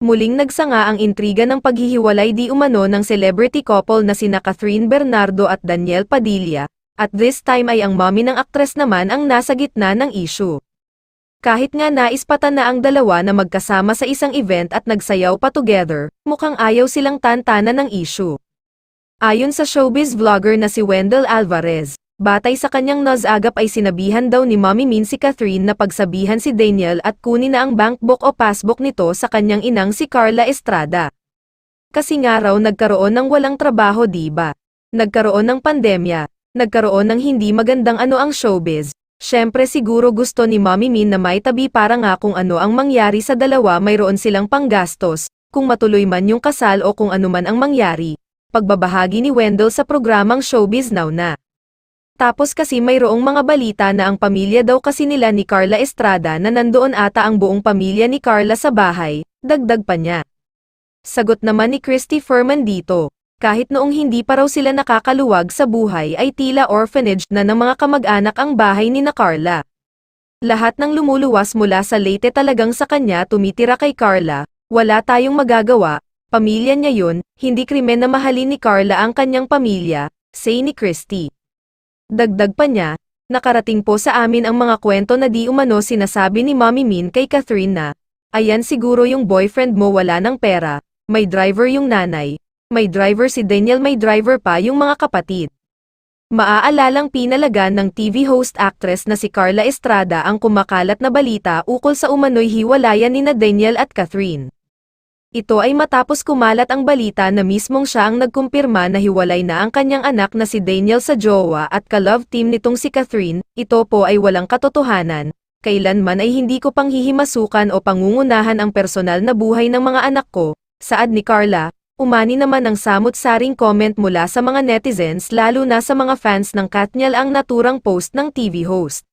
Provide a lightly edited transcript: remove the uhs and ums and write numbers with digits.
Muling nagsanga ang intriga ng paghihiwalay di umano ng celebrity couple na sina Catherine Bernardo at Daniel Padilla, at this time ay ang mommy ng aktres naman ang nasa gitna ng issue. Kahit nga naispatan na ang dalawa na magkasama sa isang event at nagsayaw pa together, mukhang ayaw silang tantanan ng issue. Ayon sa showbiz vlogger na si Wendell Alvarez, batay sa kanyang nozagap ay sinabihan daw ni Mommy Min si Catherine na pagsabihan si Daniel at kunin na ang bankbook o passbook nito sa kanyang inang si Carla Estrada. Kasi nga raw nagkaroon ng walang trabaho diba? Nagkaroon ng pandemya, nagkaroon ng hindi magandang ano ang showbiz. Syempre siguro gusto ni Mommy Min na may tabi para nga kung ano ang mangyari sa dalawa mayroon silang panggastos, kung matuloy man yung kasal o kung ano man ang mangyari. Pagbabahagi ni Wendell sa programang Showbiz Now na. Tapos kasi mayroong mga balita na ang pamilya daw kasi nila ni Carla Estrada na nandoon ata ang buong pamilya ni Carla sa bahay, dagdag pa niya. Sagot naman ni Christy Furman dito, kahit noong hindi pa raw sila nakakaluwag sa buhay ay tila orphanage na ng mga kamag-anak ang bahay ni na Carla. Lahat ng lumuluwas mula sa Leyte talagang sa kanya tumitira kay Carla, wala tayong magagawa, pamilya niya yun, hindi krimen na mahalin ni Carla ang kanyang pamilya, say ni Christy. Dagdag pa niya, nakarating po sa amin ang mga kwento na di umano sinasabi ni Mommy Min kay Catherine na, ayan siguro yung boyfriend mo wala ng pera, may driver yung nanay, may driver si Daniel may driver pa yung mga kapatid. Maaalalang pinalagan ng TV host actress na si Carla Estrada ang kumakalat na balita ukol sa umano'y hiwalayan ni na Daniel at Catherine. Ito ay matapos kumalat ang balita na mismong siya ang nagkumpirma na hiwalay na ang kanyang anak na si Daniel sa jowa at ka-love team nitong si Catherine, ito po ay walang katotohanan, kailanman ay hindi ko pang hihimasukan o pangungunahan ang personal na buhay ng mga anak ko, saad ni Carla, umani naman ang samut-saring comment mula sa mga netizens lalo na sa mga fans ng Katniel ang naturang post ng TV host.